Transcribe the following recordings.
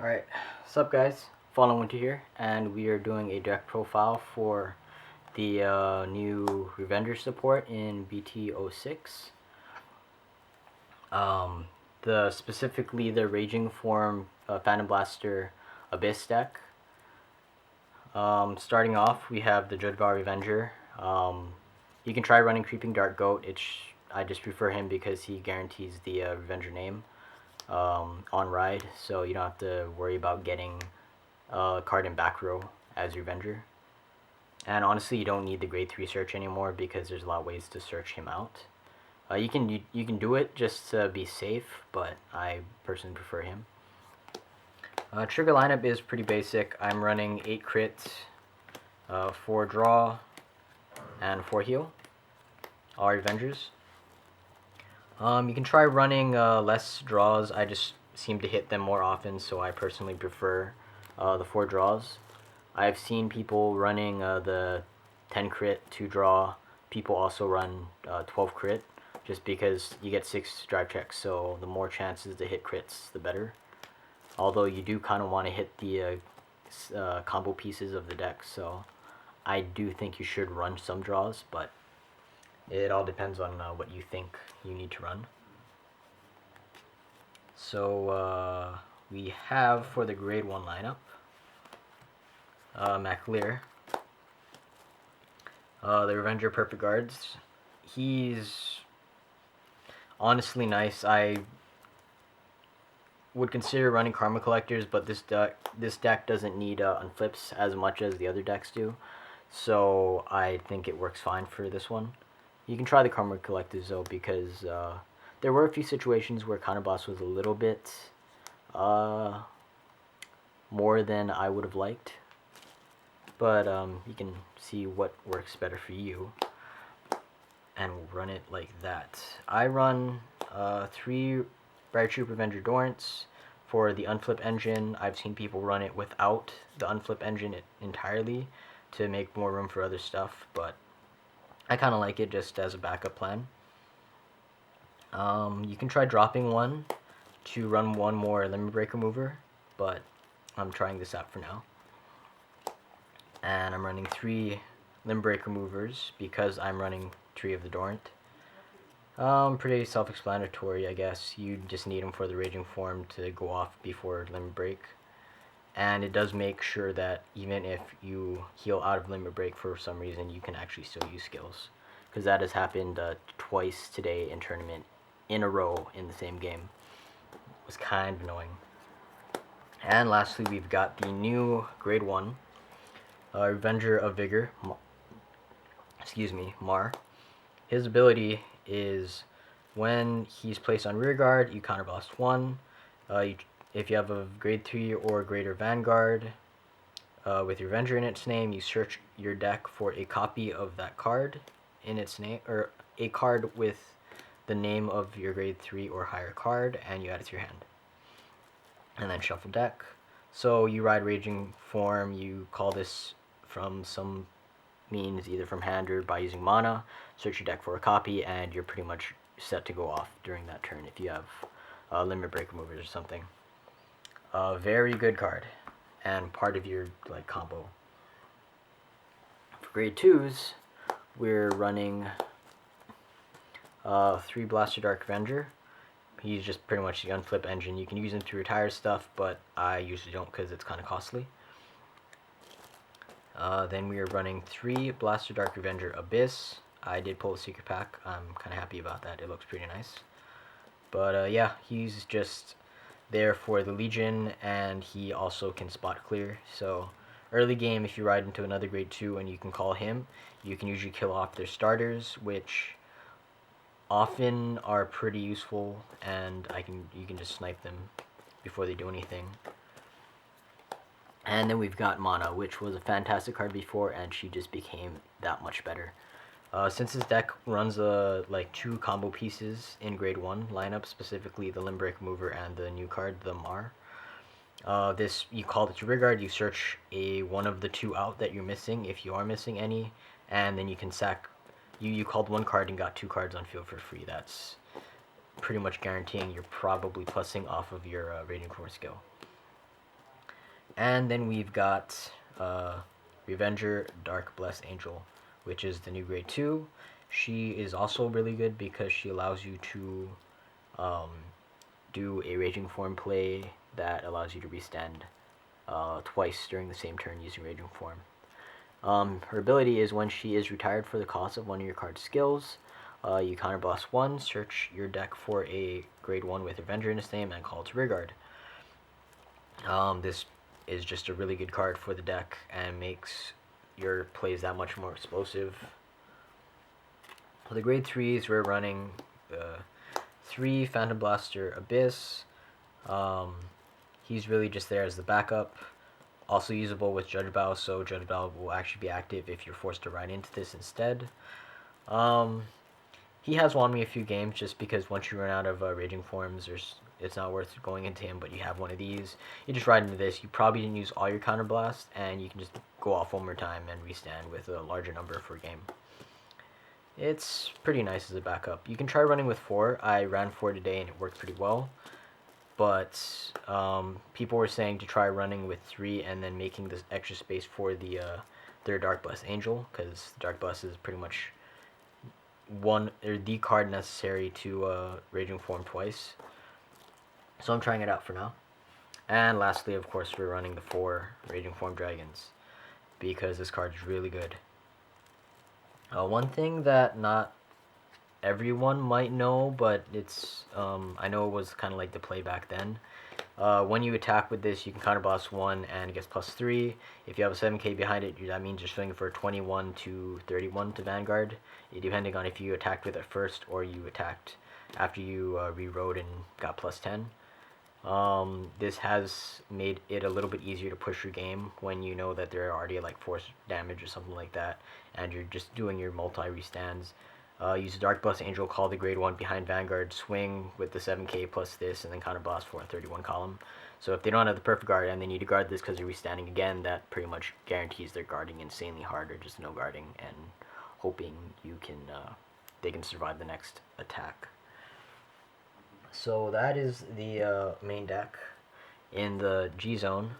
Alright, what's up guys? Fallen Winter here, and we are doing a deck profile for the new Revenger support in BT06. Specifically the Raging Form Phantom Blaster Abyss deck. Starting off, we have the Dreadball Revenger. You can try running Creeping Dark Goat. I just prefer him because he guarantees the Revenger name on ride, so you don't have to worry about getting a card in back row as Revenger. And honestly, you don't need the grade 3 search anymore because there's a lot of ways to search him out. You can do it just to be safe, but I personally prefer him. Trigger lineup is pretty basic. I'm running 8 crits, 4 draw, and 4 heal. All Revengers. You can try running less draws. I just seem to hit them more often, so I personally prefer the 4 draws. I've seen people running the 10 crit, 2 draw. People also run 12 crit, just because you get 6 drive checks, so the more chances to hit crits, the better. Although you do kind of want to hit the combo pieces of the deck, so I do think you should run some draws, but it all depends on what you think you need to run. So we have for the grade 1 lineup MacLear, the Revenger Perfect Guards. He's honestly nice. I would consider running Karma Collectors, but this deck doesn't need unflips as much as the other decks do, so I think it works fine for this one. You can try the Karma Collectors though, because there were a few situations where Counterblast was a little bit more than I would have liked, but you can see what works better for you and run it like that. I run 3 Bright Troop Revenger Dorrants for the unflip engine. I've seen people run it without the unflip engine entirely to make more room for other stuff, but I kind of like it just as a backup plan. You can try dropping one to run one more Limit Breaker mover, but I'm trying this out for now. And I'm running 3 Limit Breaker movers because I'm running 3 of the Dorrant. Pretty self-explanatory, I guess. You just need them for the Raging Form to go off before Limit Break. And it does make sure that even if you heal out of Limit Break for some reason, you can actually still use skills. Because that has happened twice today in tournament in a row in the same game. It was kind of annoying. And lastly, we've got the new grade 1 Revenger of Vigor, Mar. His ability is when he's placed on rear guard, you counterblast 1. If you have a grade 3 or greater Vanguard with Revenger in its name, you search your deck for a copy of that card in its name, or a card with the name of your grade 3 or higher card, and you add it to your hand. And then shuffle deck. So you ride Raging Form, you call this from some means, either from hand or by using mana, search your deck for a copy, and you're pretty much set to go off during that turn if you have Limit Breaker movers or something. Very good card, and part of your combo. For grade 2s, we're running 3 Blaster Dark Avenger. He's just pretty much the unflip engine. You can use him to retire stuff, but I usually don't because it's kind of costly. Then we are running 3 Blaster Dark Revenger Abyss. I did pull a secret pack. I'm kind of happy about that. It looks pretty nice. But yeah, he's just there for the Legion, and he also can spot clear. So early game, if you ride into another grade 2 and you can call him, you can usually kill off their starters, which often are pretty useful, and you can just snipe them before they do anything. And then we've got Mana, which was a fantastic card before, and she just became that much better. Since this deck runs 2 combo pieces in grade 1 lineup, specifically the Limit Breaker mover and the new card, the Mar. You call it to rear guard, you search one of the 2 out that you're missing, if you are missing any, and then you can sack. You called 1 card and got 2 cards on field for free. That's pretty much guaranteeing you're probably plussing off of your Raging Core skill. And then we've got Revenger Dark Blessed Angel, which is the new grade 2. She is also really good because she allows you to um, do a Raging Form play that allows you to restand twice during the same turn using Raging Form. Her ability is when she is retired for the cost of one of your card's skills, you counterblast 1, search your deck for a grade 1 with Avenger in its name, and call it to rearguard. This is just a really good card for the deck and makes your plays that much more explosive. For the grade 3s, we're running 3 Phantom Blaster Abyss. He's really just there as the backup. Also usable with Judge Bow, so Judge Bow will actually be active if you're forced to ride into this instead. He has won me a few games just because once you run out of Raging Forms, it's not worth going into him, but you have one of these. You just ride into this. You probably didn't use all your counterblast, and you can just go off one more time and restand with a larger number for a game. It's pretty nice as a backup. You can try running with 4. I ran 4 today, and it worked pretty well. But people were saying to try running with 3 and then making this extra space for their Dark Blessed Angel, because Dark Blessed is pretty much the card necessary to Raging Form twice. So I'm trying it out for now. And lastly, of course, we're running the 4 Raging Form Dragons, because this card is really good. One thing that not everyone might know, but it's I know it was kind of like the play back then. When you attack with this, you can counterblast 1 and it gets +3. If you have a 7k behind it, that means you're swinging for 21 to 31 to Vanguard, depending on if you attacked with it first or you attacked after you rerode and got +10. This has made it a little bit easier to push your game when you know that they're already like force damage or something like that, and you're just doing your multi-restands. Use a Dark Blessed Angel, call the grade 1 behind Vanguard, swing with the 7k plus this, and then counterblast for a 31 column. So if they don't have the perfect guard and they need to guard this because they're restanding again, that pretty much guarantees they're guarding insanely hard or just no guarding and hoping they can survive the next attack. So that is the main deck. In the G zone,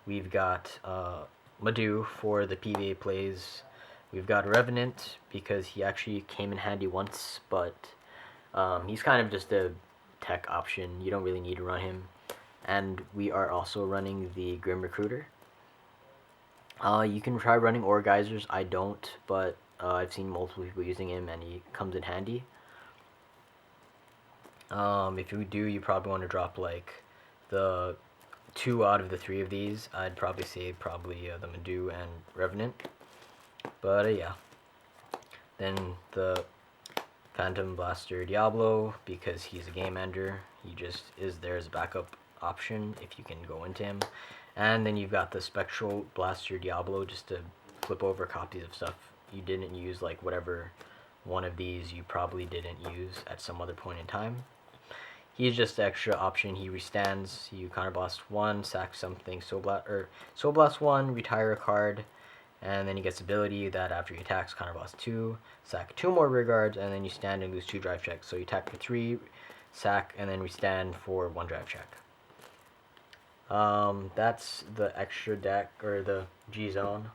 we've got Madhu for the PvA plays. We've got Revenant because he actually came in handy once, but he's kind of just a tech option. You don't really need to run him. And we are also running the Grim Recruiter. You can try running Ore Geysers. I don't, but I've seen multiple people using him and he comes in handy. If you do, you probably want to drop like the 2 out of the 3 of these. I'd probably say the Madhu and Revenant. But yeah. Then the Phantom Blaster Diablo, because he's a game ender. He just is there as a backup option if you can go into him. And then you've got the Spectral Blaster Diablo just to flip over copies of stuff you didn't use, like whatever one of these you probably didn't use at some other point in time. He's just the extra option. He restands. You counterblast 1, sack something, Soul Blast 1, retire a card, and then he gets ability that after he attacks, counterblast 2, sack 2 more rear guards, and then you stand and lose 2 drive checks. So you attack for 3, sack, and then restand for 1 drive check. That's the extra deck, or the G zone.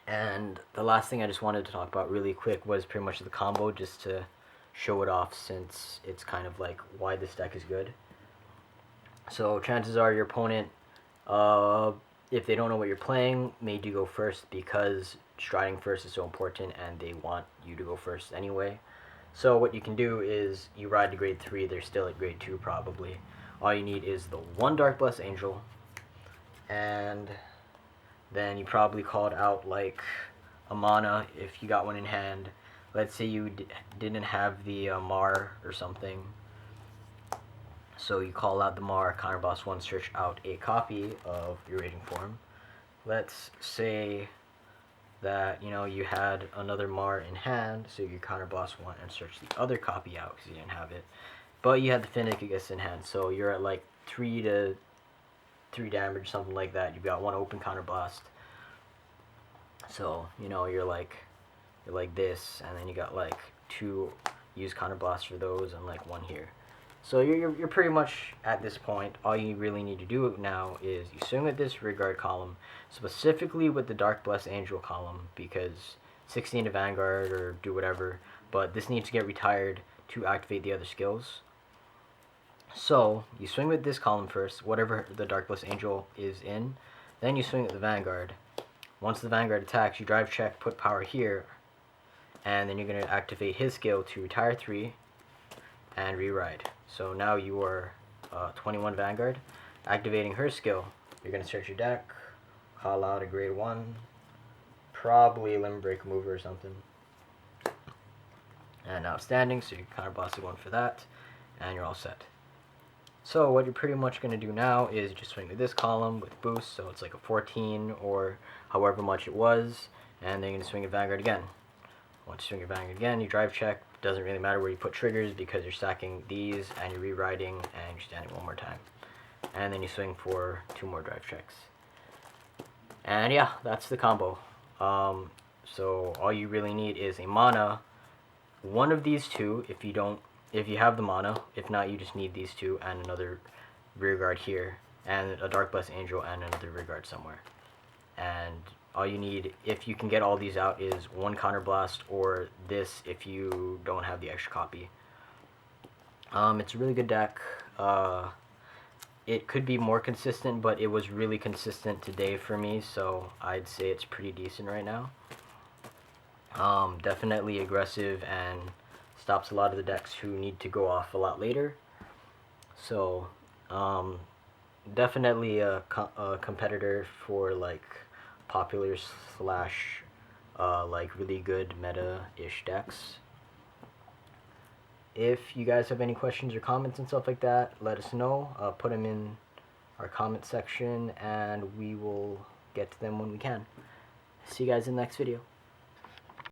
And the last thing I just wanted to talk about really quick was pretty much the combo, just to show it off, since it's kind of like why this deck is good. So chances are your opponent, if they don't know what you're playing, made you go first because striding first is so important and they want you to go first anyway. So what you can do is you ride to grade 3, they're still at grade 2 probably. All you need is the 1 Dark Blessed Angel, and then you probably called out like a mana if you got one in hand. Let's say you didn't have the Mar or something. So you call out the Mar, counterblast 1, search out a copy of your Raging Form. Let's say that, you had another Mar in hand, so you counterblast 1 and search the other copy out because you didn't have it. But you had the Finicus in hand, so you're at like 3 damage, something like that. You've got 1 open counterblast. So, you're like this, and then you got like 2 use counterblast for those and like 1 here. So you're pretty much at this point. All you really need to do now is you swing with this rearguard column, specifically with the Dark Blessed Angel column, because 16 to Vanguard or do whatever, but this needs to get retired to activate the other skills. So you swing with this column first, whatever the Dark Blessed Angel is in, then you swing with the Vanguard. Once the Vanguard attacks, you drive check, put power here, and then you're going to activate his skill to retire 3 and re-ride. So now you are 21 Vanguard. Activating her skill, you're going to search your deck, call out a grade 1, probably Limb Break Mover or something. And now standing, so you counterblast one for that, and you're all set. So what you're pretty much going to do now is just swing to this column with boost, so it's like a 14 or however much it was, and then you're going to swing a Vanguard again. Once you swing your Vanguard again, you drive check. Doesn't really matter where you put triggers because you're stacking these and you're rewriting and you're standing one more time. And then you swing for 2 more drive checks. And yeah, that's the combo. So all you really need is a mana, one of these two if you have the mana. If not, you just need these two and another rearguard here, and a Dark Blessed Angel and another rearguard somewhere. And all you need, if you can get all these out, is 1 counterblast or this if you don't have the extra copy. It's a really good deck. It could be more consistent, but it was really consistent today for me, so I'd say it's pretty decent right now. Definitely aggressive and stops a lot of the decks who need to go off a lot later. So definitely a competitor for like popular slash like really good meta-ish decks. If you guys have any questions or comments and stuff like that, let us know. Put them in our comment section and we will get to them when we can. See you guys in the next video.